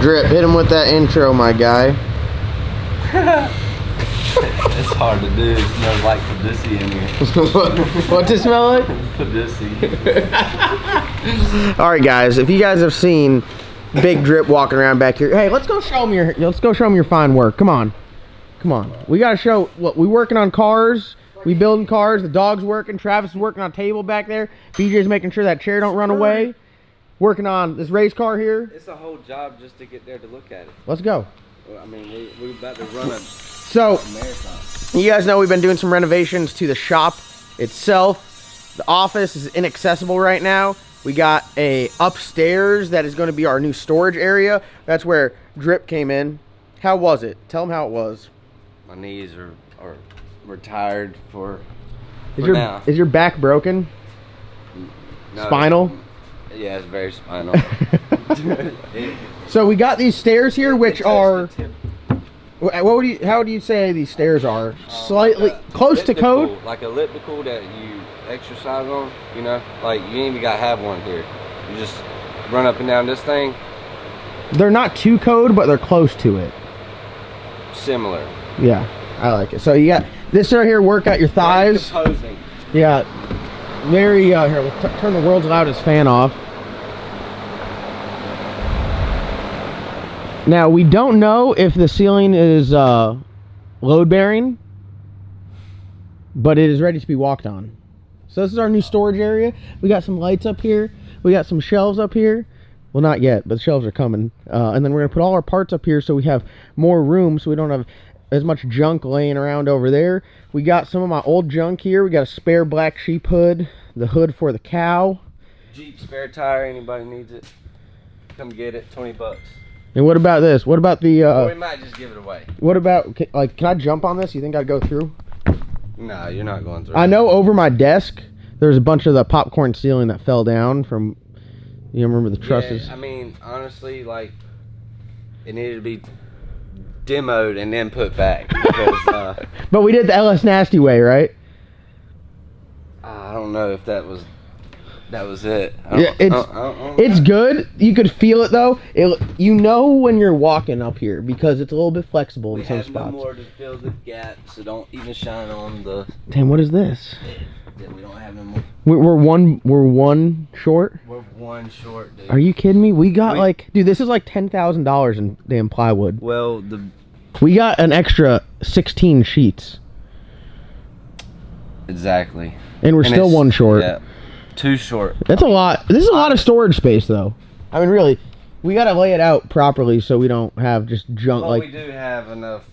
Drip, hit him with that intro, my guy. It's hard to do. It smells like Pussy in here. What's it smell like? Pussy. All right, guys. If you guys have seen Big Drip walking around back here, hey, let's go show him your fine work. Come on, come on. We gotta show what we working on cars. We building cars. The dog's working. Travis is working on a table back there. BJ's making sure that chair don't run away. Working on this race car here. It's a whole job just to get there to look at it. Let's go. Well, I mean, we're about to run a marathon. You guys know we've been doing some renovations to the shop itself. The office is inaccessible right now. We got a upstairs that is going to be our new storage area. That's where Drip came in. How was it? Tell them how it was. My knees are retired for now. Is your back broken? No. Spinal? Yeah, it's very spinal. So we got these stairs here, which are, how would you say these stairs are? Slightly close to code? Like elliptical that you exercise on, you know? Like you ain't even gotta have one here. You just run up and down this thing. They're not to code, but they're close to it. Similar. Yeah, I like it. So you got this right here, work out your thighs. Yeah, very, here, we'll turn the world's loudest fan off. Now, we don't know if the ceiling is load bearing, but it is ready to be walked on. So this is our new storage area. We got some lights up here. We got some shelves up here. Well, not yet, but the shelves are coming. And then we're going to put all our parts up here so we have more room so we don't have as much junk laying around over there. We got some of my old junk here. We got a spare black sheep hood, the hood for the cow. Jeep spare tire, anybody needs it, come get it, 20 bucks. And what about this? What about the we might just give it away. What about, can I jump on this? You think I'd go through? No, you're not going through. I know over my desk there's a bunch of the popcorn ceiling that fell down from, you remember the trusses? Yeah, I mean, honestly, like, it needed to be demoed and then put back because but we did the LS Nasty way, right? I don't know if that was it. Yeah, it's good. You could feel it though. You know when you're walking up here because it's a little bit flexible in some spots. We have no more to fill the gap, so don't even shine on the. Damn, what is this? Yeah, we don't have no more. We're one short. We're one short, dude. Are you kidding me? We got dude, this is like $10,000 in damn plywood. Well, we got an extra 16 sheets. Exactly. And we're still one short. Yeah. Too short. That's a lot. This is a lot of storage space, though. I mean, really, we got to lay it out properly so we don't have just junk. Well, we do have enough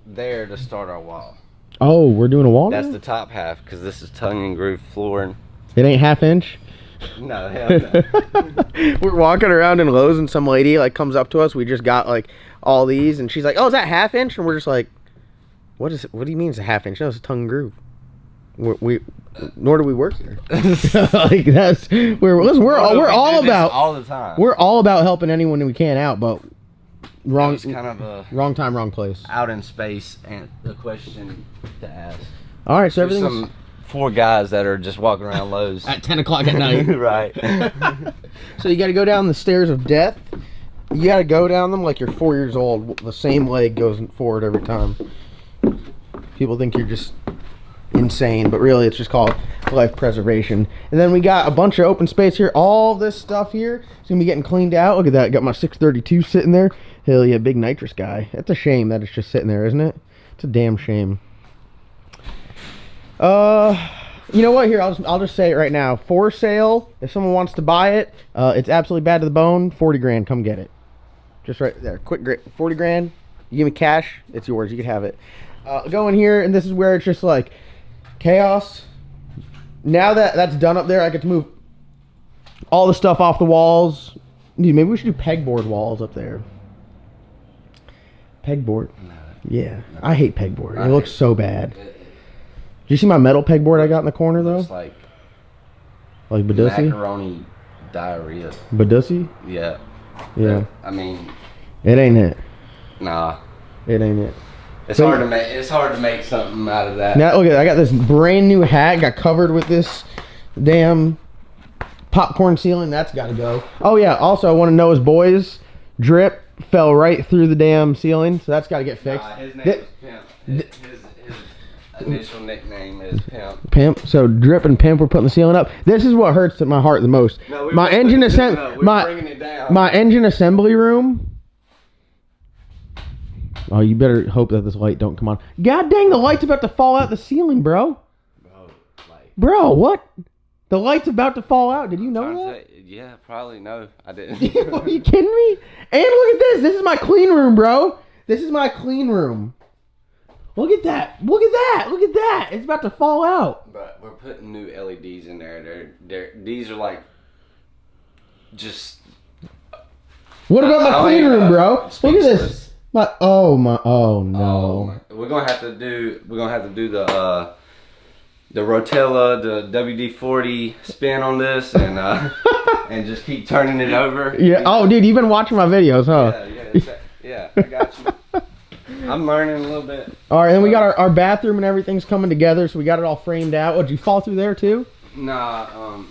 there to start our wall. Oh, we're doing a wall now? That's the top half, because this is tongue and groove flooring. It ain't half inch? No, hell no. We're walking around in Lowe's, and some lady comes up to us. We just got all these, and she's like, "Oh, is that half inch?" And we're just like, "What is it? What do you mean it's a half inch? No, it's a tongue and groove." Nor do we work here. We're all about all the time. We're all about helping anyone we can out, but wrong time, wrong place. Out in space, and the question to ask. All right, so everything's some 4 guys that are just walking around Lowe's at 10 o'clock at night. Right. So you got to go down the stairs of death. You got to go down them like you're 4 years old. The same leg goes forward every time. People think you're just insane, but really it's just called life preservation. And then we got a bunch of open space here. All this stuff here is gonna be getting cleaned out. Look at that. Got my 632 sitting there. Hell yeah, big nitrous guy. That's a shame that it's just sitting there, isn't it? It's a damn shame. You know what? Here, I'll just say it right now. For sale, if someone wants to buy it, it's absolutely bad to the bone. 40 grand, come get it. Just right there. Quick, 40 grand. You give me cash, it's yours. You can have it. Go in here, and this is where it's just like chaos. Now that that's done up there, I get to move all the stuff off the walls. Dude, maybe we should do pegboard walls up there. Pegboard. No. Yeah, I hate pegboard. It looks so bad. Do you see my metal pegboard I got in the corner though? It's like Badussi? Macaroni diarrhea. Badussi? Yeah. Yeah. I mean, it ain't it. Nah. It ain't it. It's hard to make something out of that. Now look at, I got this brand new hat, got covered with this damn popcorn ceiling. That's got to go. Oh yeah, also I want to know his boys, Drip, fell right through the damn ceiling, so that's got to get fixed. Nah, his name is Pimp. His initial nickname is Pimp. Pimp. So Drip and Pimp were putting the ceiling up. This is what hurts my heart the most. No, my engine bringing it down. My engine assembly room. Oh, you better hope that this light don't come on. God dang, the light's about to fall out the ceiling, bro. Bro, what? The light's about to fall out. Did you know that? Yeah, probably. No, I didn't. Are you kidding me? And look at this. This is my clean room, bro. This is my clean room. Look at that. Look at that. Look at that. It's about to fall out. But we're putting new LEDs in there. These are like just. What about my clean room, bro? Look at this. Oh no. We're gonna have to do the Rotella, the WD-40 spin on this, and and just keep turning it over. Yeah. Oh, dude, you've been watching my videos, huh? Yeah. I got you. I'm learning a little bit. All right, and we got our bathroom and everything's coming together, so we got it all framed out. Oh, did you fall through there too? Nah.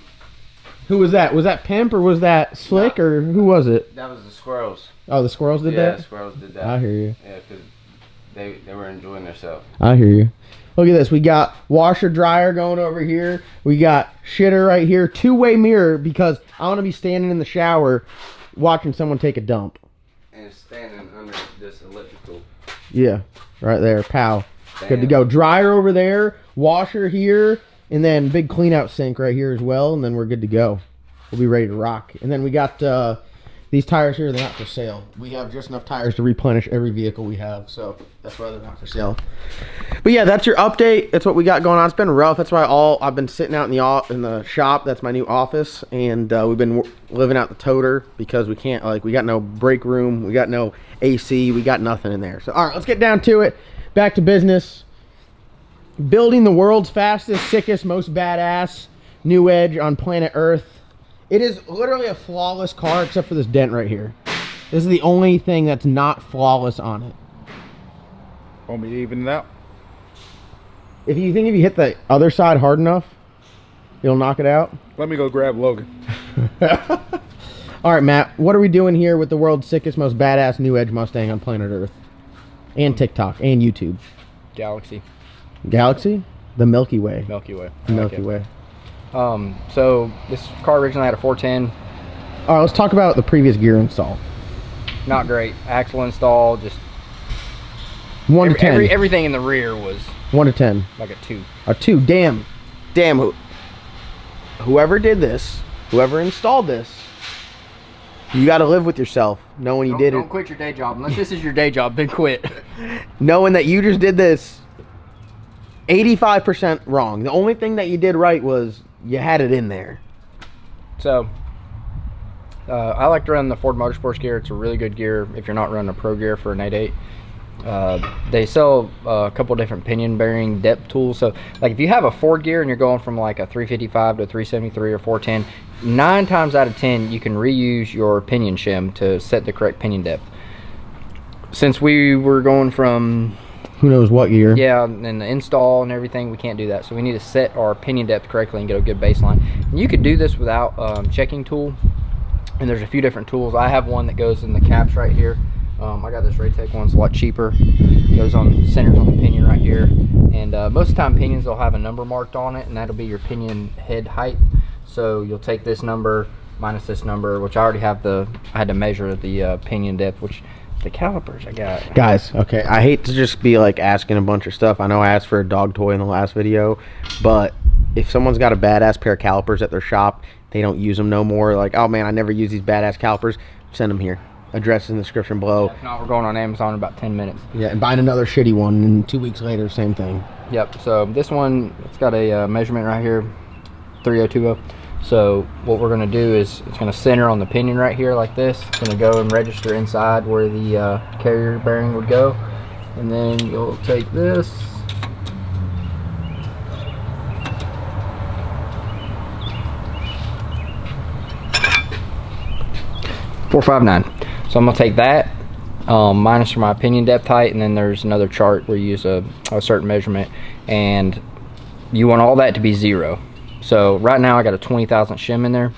Who was that? Was that Pimp or was that Slick or who was it? That was the squirrels. Oh, the squirrels did that? Yeah, the squirrels did that. I hear you. Yeah, because they were enjoying themselves. I hear you. Look at this. We got washer dryer going over here. We got shitter right here. Two-way mirror because I want to be standing in the shower watching someone take a dump. And standing under this elliptical. Yeah, right there. Pow. Damn. Good to go. Dryer over there. Washer here. And then big clean out sink right here as well. And then we're good to go. We'll be ready to rock. And then we got these tires here. They're not for sale. We have just enough tires to replenish every vehicle we have. So that's why they're not for sale. But yeah, that's your update. That's what we got going on. It's been rough. That's why I've been sitting out in the shop. That's my new office. And we've been living out the toter because we can't, we got no break room. We got no AC. We got nothing in there. So all right, let's get down to it. Back to business. Building the world's fastest, sickest, most badass new edge on planet Earth. It is literally a flawless car except for this dent right here. This is the only thing that's not flawless on it. Want me to even it out? If you hit the other side hard enough, it'll knock it out. Let me go grab Logan. All right, Matt, what are we doing here with the world's sickest, most badass new edge Mustang on planet Earth? And TikTok and YouTube. Galaxy. Galaxy? The Milky Way. Milky Way. The Milky Way. So this car originally had a 410. All right, let's talk about the previous gear install. Not great. Axle install, just 1 to 10. Everything in the rear was 1 to 10. like a 2. A 2. Damn. Whoever did this, whoever installed this, you got to live with yourself, knowing you did it. Don't quit your day job unless this is your day job. Then quit. Knowing that you just did this 85% wrong. The only thing that you did right was you had it in there. So I like to run the Ford Motorsports gear. It's a really good gear if you're not running a pro gear for an 8.8. They sell a couple different pinion bearing depth tools. So like if you have a Ford gear and you're going from like a 355 to a 373 or 410, 9 times out of 10 you can reuse your pinion shim to set the correct pinion depth. Since we were going from who knows what gear, yeah, and the install and everything, we can't do that. So we need to set our pinion depth correctly and get a good baseline. And you could do this without checking tool. And there's a few different tools. I have one that goes in the caps right here. I got this Raytech one's a lot cheaper. Goes on, centers on the pinion right here. And most of the time pinions will have a number marked on it, and that'll be your pinion head height. So you'll take this number minus this number, which I already have I had to measure the pinion depth, which the calipers I got. Guys, okay, I hate to just be like asking a bunch of stuff. I know I asked for a dog toy in the last video, but if someone's got a badass pair of calipers at their shop, they don't use them no more, like, oh man, I never use these badass calipers, send them here. Address in the description below. Yeah, if not, we're going on Amazon in about 10 minutes. Yeah, and buying another shitty one, and 2 weeks later, same thing. Yep, so this one, it's got a measurement right here, 3020. So what we're gonna do is, it's gonna center on the pinion right here like this. It's gonna go and register inside where the carrier bearing would go. And then you'll take this. .459. So I'm gonna take that, minus my pinion depth height, and then there's another chart where you use a certain measurement, and you want all that to be 0. So right now I got a 20 thousandth shim in there.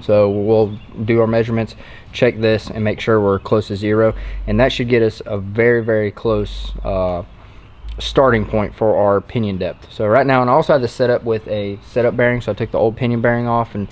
So we'll do our measurements, check this and make sure we're close to 0, and that should get us a very, very close starting point for our pinion depth. So right now, and I also have this set up with a setup bearing, so I took the old pinion bearing off and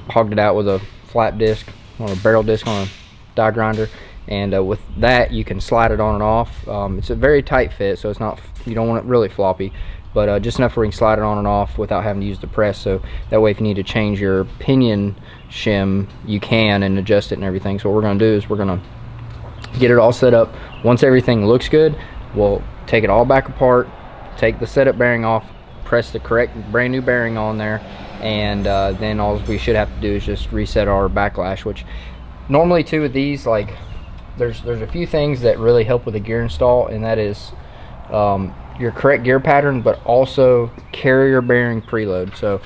hogged it out with a flat disc on a barrel disc on a die grinder, and with that you can slide it on and off. It's a very tight fit, so it's not, you don't want it really floppy, but just enough where you can slide it on and off without having to use the press, so that way if you need to change your pinion shim you can and adjust it and everything. So what we're going to do is we're going to get it all set up. Once everything looks good, we'll take it all back apart, take the setup bearing off, press the correct brand new bearing on there, and then all we should have to do is just reset our backlash, which normally too with these, like there's a few things that really help with a gear install, and that is your correct gear pattern, but also carrier bearing preload. So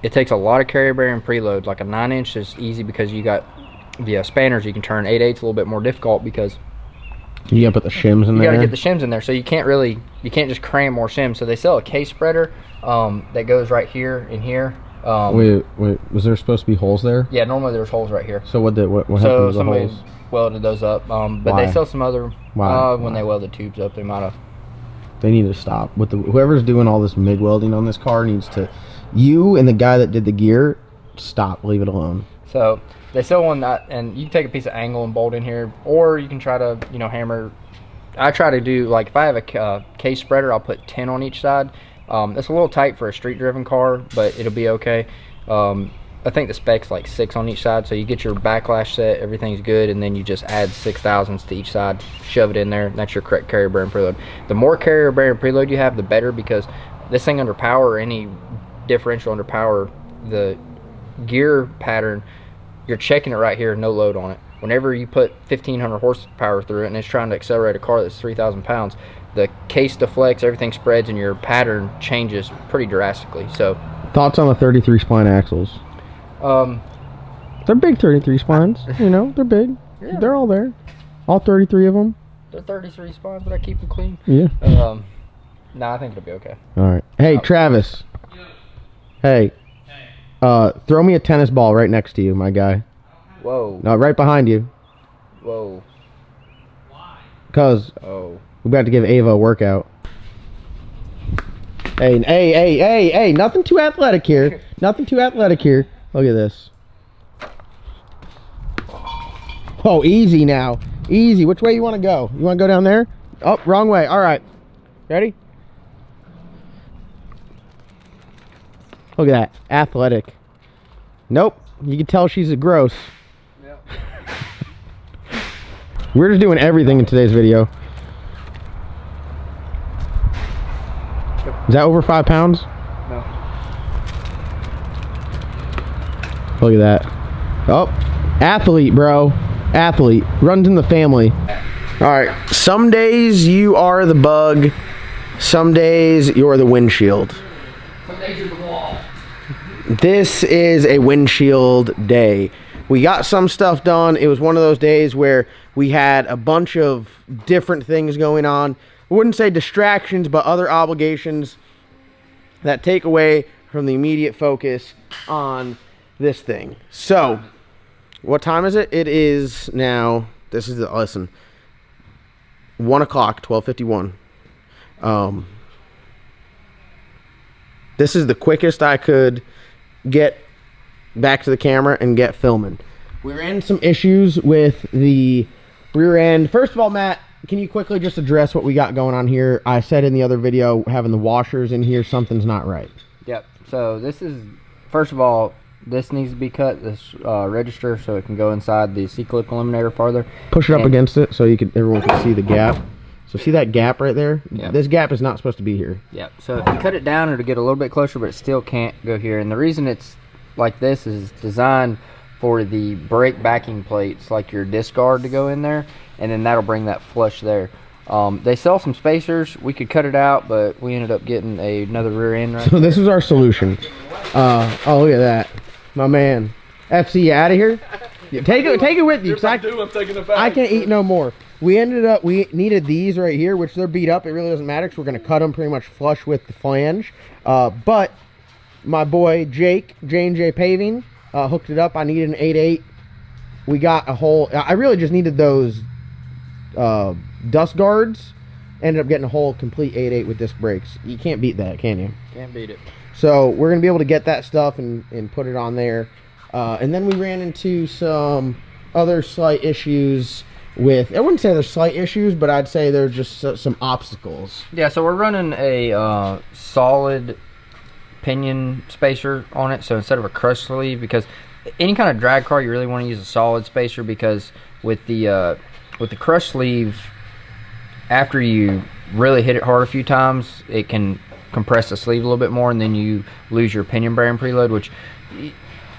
it takes a lot of carrier bearing preload. Like a 9-inch is easy because you got the spanners you can turn. 8/8's a little bit more difficult because you gotta put the shims in there. You gotta get the shims in there, so you can't just cram more shims. So they sell a case spreader that goes right here and here. Wait, was there supposed to be holes there? Yeah, normally there's holes right here. So what happened to the somebody holes? welded those up, but Why? they sell some other. Why? When they weld the tubes up, they might have. They need to stop with whoever's doing all this MIG welding on this car needs to. You and the guy that did the gear, stop. Leave it alone. So they sell one that, and you can take a piece of angle and bolt in here, or you can try to, hammer. I try to do, like, if I have a case spreader, I'll put 10 on each side. It's a little tight for a street driven car, but it'll be okay. I think the spec's like 6 on each side, so you get your backlash set, everything's good, and then you just add 6,000s to each side, shove it in there, and that's your correct carrier bearing preload. The more carrier bearing preload you have, the better, because this thing under power, or any differential under power, the gear pattern, you're checking it right here, no load on it. Whenever you put 1,500 horsepower through it and it's trying to accelerate a car that's 3,000 pounds, the case deflects, everything spreads, and your pattern changes pretty drastically. So, thoughts on the 33 spline axles? They're big 33 splines. They're big. Yeah. They're all there. All 33 of them. They're 33 spines, but I keep them clean. Yeah. Nah, I think it'll be okay. All right. Hey, Travis. Hey. Throw me a tennis ball right next to you, my guy. Whoa. No, right behind you. Whoa. Why? Because Oh. we're about to give Ava a workout. Hey, nothing too athletic here. Nothing too athletic here. Look at this. Oh, easy now. Easy. Which way you want to go? You want to go down there? Oh, wrong way. All right. Ready? Look at that. Athletic. Nope. You can tell she's a gross. Yep. We're just doing everything in today's video. Is that over 5 pounds? No. Look at that. Oh, athlete, bro. Athlete. Runs in the family. All right. Some days you are the bug. Some days you're the windshield. Some days you're the wall. This is a windshield day. We got some stuff done. It was one of those days where we had a bunch of different things going on. I wouldn't say distractions, but other obligations that take away from the immediate focus on this thing. So, what time is it? It is now, this is the, listen, 1 o'clock, 12:51. This is the quickest I could get back to the camera and get filming. We ran some issues with the rear end. First of all, Matt, can you quickly just address what we got going on here? I said in the other video, having the washers in here, something's not right. Yep. So this is, first of all, this needs to be cut, this register, so it can go inside the C-clip eliminator farther. Push it up against it so everyone can see the gap. So see that gap right there? Yep. This gap is not supposed to be here. Yep. So if you cut it down, it'll get a little bit closer, but it still can't go here. And the reason it's like this is designed for the brake backing plates, like your disc guard, to go in there, and then that'll bring that flush there. They sell some spacers. We could cut it out, but we ended up getting another rear end right So this is our solution. Oh, look at that. My man. FC, you out of here? Yeah, take it with you. I'm taking it back. I can't eat no more. We needed these right here, which they're beat up. It really doesn't matter because we're going to cut them pretty much flush with the flange. But my boy Jake, J&J Paving, hooked it up. I needed an 8/8 We got a whole. I really just needed those dust guards. Ended up getting a whole complete 8.8 with disc brakes. You can't beat that, can you? Can't beat it. So we're gonna be able to get that stuff and put it on there. And then we ran into some other slight issues with. I wouldn't say there's slight issues, but I'd say there's just some obstacles. Yeah, so we're running a solid pinion spacer on it. So instead of a crush sleeve, because any kind of drag car, you really want to use a solid spacer, because with the crush sleeve, after you really hit it hard a few times, it can compress the sleeve a little bit more, and then you lose your pinion bearing preload, which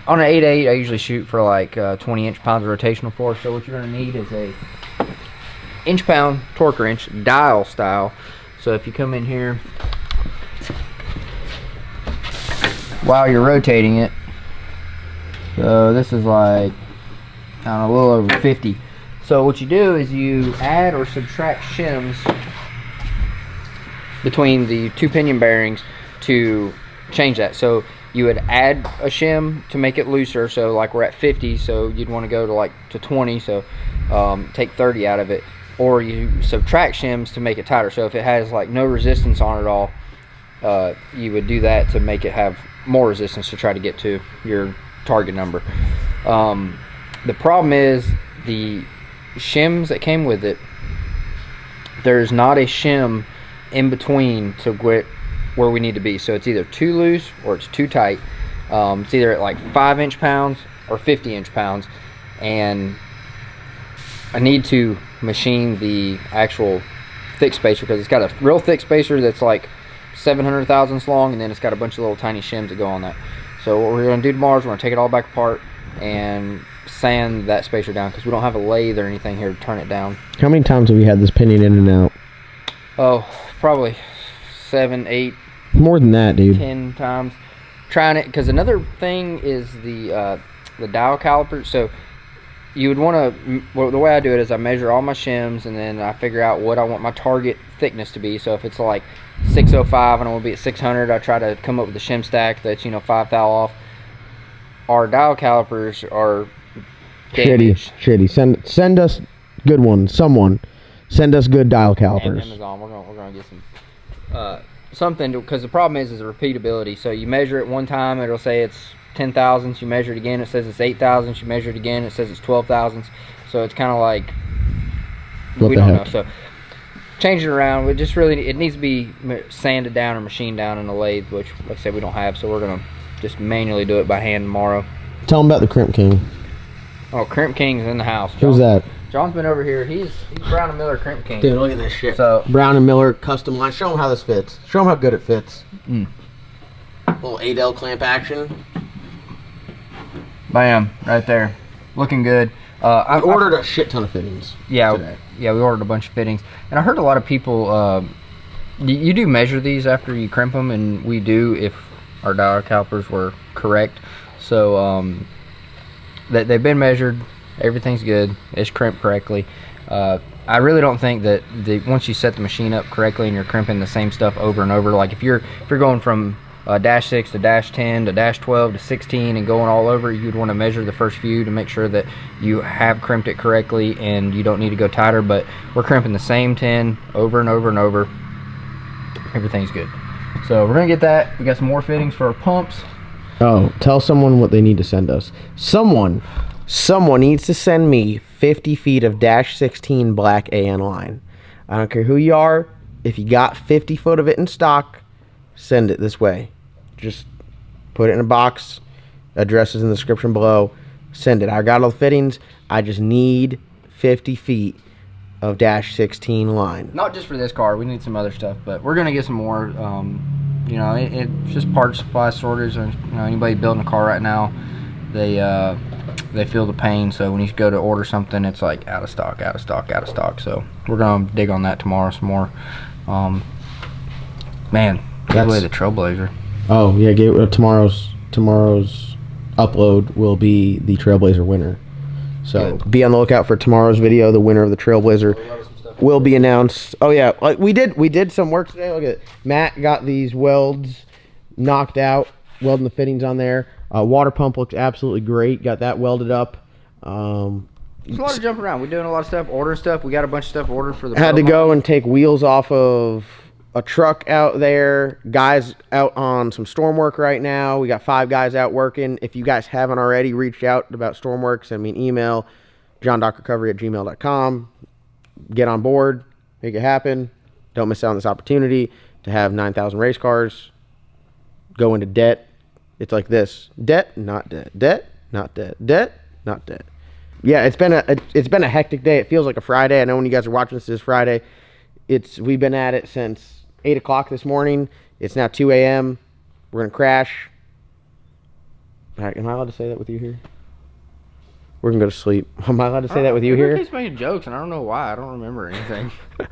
on an 8.8 I usually shoot for like 20 inch-pounds of rotational force. So what you're going to need is a inch-pound torque wrench, dial style. So if you come in here while you're rotating it, so this is like, I don't know, a little over 50. So what you do is you add or subtract shims between the two pinion bearings to change that. So you would add a shim to make it looser, so like we're at 50, so you'd want to go to 20, so take 30 out of it, or you subtract shims to make it tighter. So if it has like no resistance on it at all, you would do that to make it have more resistance to try to get to your target number. The problem is the shims that came with it, there's not a shim in between to where we need to be. So it's either too loose or it's too tight. It's either at like 5 inch-pounds or 50 inch-pounds, and I need to machine the actual thick spacer, because it's got a real thick spacer that's like 700 thousandths long, and then it's got a bunch of little tiny shims that go on that. So what we're going to do tomorrow is we're going to take it all back apart and sand that spacer down, because we don't have a lathe or anything here to turn it down. How many times have we had this pinion in and out? Oh, probably 7, 8, more than that, dude. 10 times trying it. Because another thing is the dial caliper. So you would want to, well, the way I do it is I measure all my shims, and then I figure out what I want my target thickness to be. So if it's like 605 and I want to be at 600, I try to come up with a shim stack that's, 5 thou off. Our dial calipers are damaged. Shitty. Send us good ones. Someone send us good dial calipers. Amazon. We're gonna get some something, because the problem is the repeatability. So you measure it one time, it'll say it's 10 thousandths. You measure it again, it says it's 8 thousandths. You measure it again, it says it's 12 thousandths. So it's kind of like we don't know. So change it around. It just really, it needs to be sanded down or machined down in a lathe, which, like I said, we don't have. So we're gonna just manually do it by hand tomorrow. Tell them about the Crimp King. Oh, Crimp King's in the house. Who's that? John's been over here. He's Brown and Miller Crimp King. Dude, look at this shit. So Brown and Miller custom line. Show them how this fits. Show them how good it fits. Little Adel clamp action. Bam, right there, looking good. I ordered a shit ton of fittings. Yeah, today. Yeah, we ordered a bunch of fittings, and I heard a lot of people. You do measure these after you crimp them, and we do if our dial calipers were correct. So they've been measured. Everything's good. It's crimped correctly. I really don't think that once you set the machine up correctly and you're crimping the same stuff over and over, like if you're going from dash 6 to dash 10 to dash 12 to 16 and going all over, you'd want to measure the first few to make sure that you have crimped it correctly and you don't need to go tighter. But we're crimping the same 10 over and over and over. Everything's good. So we're gonna get that. We got some more fittings for our pumps. Oh, tell someone what they need to send us. Someone needs to send me 50 feet of dash 16 black AN line. I don't care who you are. If you got 50 foot of it in stock, send it this way. Just put it in a box. Address is in the description below. Send it. I got all the fittings. I just need 50 feet of dash 16 line. Not just for this car. We need some other stuff, but we're gonna get some more. It's just part supply shortage. Anybody building a car right now, they feel the pain. So when you go to order something, it's like out of stock. So we're gonna dig on that tomorrow some more. Man, give away the Trailblazer. Oh yeah, tomorrow's upload will be the Trailblazer winner. So be on the lookout for tomorrow's video. The winner of the Trailblazer will be announced. Oh yeah, like we did some work today. Look at it. Matt got these welds knocked out, welding the fittings on there. Water pump looked absolutely great. Got that welded up. There's a lot of jumping around. We're doing a lot of stuff, ordering stuff. We got a bunch of stuff ordered for the. Had to go and take wheels off of a truck out there. Guys out on some storm work right now. We got 5 guys out working. If you guys haven't already reached out about storm work, send me an email, johndocrecovery@gmail.com. Get on board, make it happen. Don't miss out on this opportunity to have 9,000 race cars go into debt. It's like this: debt, not debt, debt, not debt, debt, not debt. Yeah, it's been a hectic day. It feels like a Friday. I know when you guys are watching this Friday. We've been at it since 8 o'clock this morning. It's now 2 a.m. We're gonna crash. Am I allowed to say that with you here? We're gonna go to sleep. Am I allowed to say that with you here? Everybody keeps making jokes, and I don't know why. I don't remember anything. All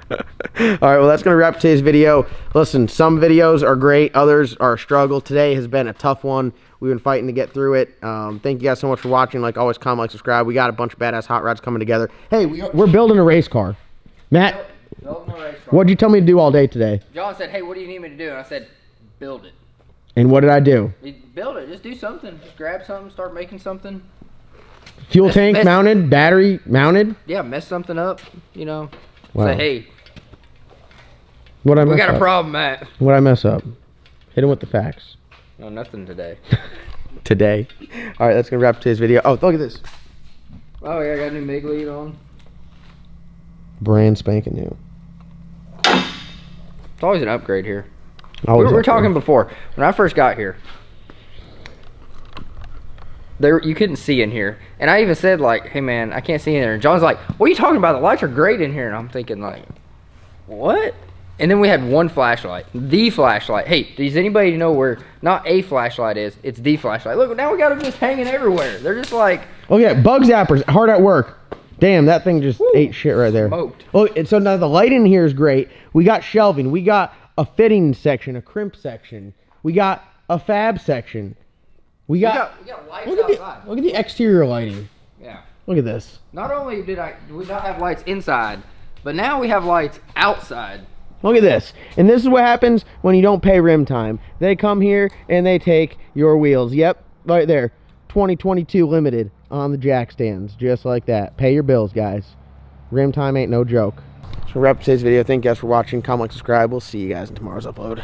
right, well, that's gonna wrap today's video. Listen, some videos are great, others are a struggle. Today has been a tough one. We've been fighting to get through it. Thank you guys so much for watching. Like always, comment, like, subscribe. We got a bunch of badass hot rods coming together. Hey, we're building a race car. Matt, what'd you tell me to do all day today? John said, "Hey, what do you need me to do?" And I said, "Build it." And what did I do? Build it. Just do something. Just grab something. Start making something. Fuel tank mounted, battery mounted. Yeah, mess something up. You know. Wow. Say, "Hey, we got a problem, Matt." What'd I mess up? Hit him with the facts. No, nothing today. Today. All right, that's gonna wrap today's video. Oh, look at this. Oh yeah, I got a new MIG lead on. Brand spanking new. It's always an upgrade here. We Always were upgrade. talking before when I first got here. You couldn't see in here, and I even said like, "Hey man, I can't see in there." And John's like, "What are you talking about? The lights are great in here." And I'm thinking like, "What?" And then we had one flashlight, the flashlight. Hey, does anybody know where not a flashlight is? It's the flashlight. Look, now we got them just hanging everywhere. They're just like, oh yeah, bug zappers, hard at work. Damn, that thing just ate shit right there. Smoked. Oh, and so now the light in here is great. We got shelving. We got a fitting section, a crimp section. We got a fab section. We got lights look outside. Look at the exterior lighting. Yeah. Look at this. Not only did we not have lights inside, but now we have lights outside. Look at this. And this is what happens when you don't pay rim time. They come here and they take your wheels. Yep, right there. 2022 limited on the jack stands. Just like that. Pay your bills, guys. Rim time ain't no joke. So wrap up today's video. Thank you guys for watching. Comment, like, subscribe. We'll see you guys in tomorrow's upload.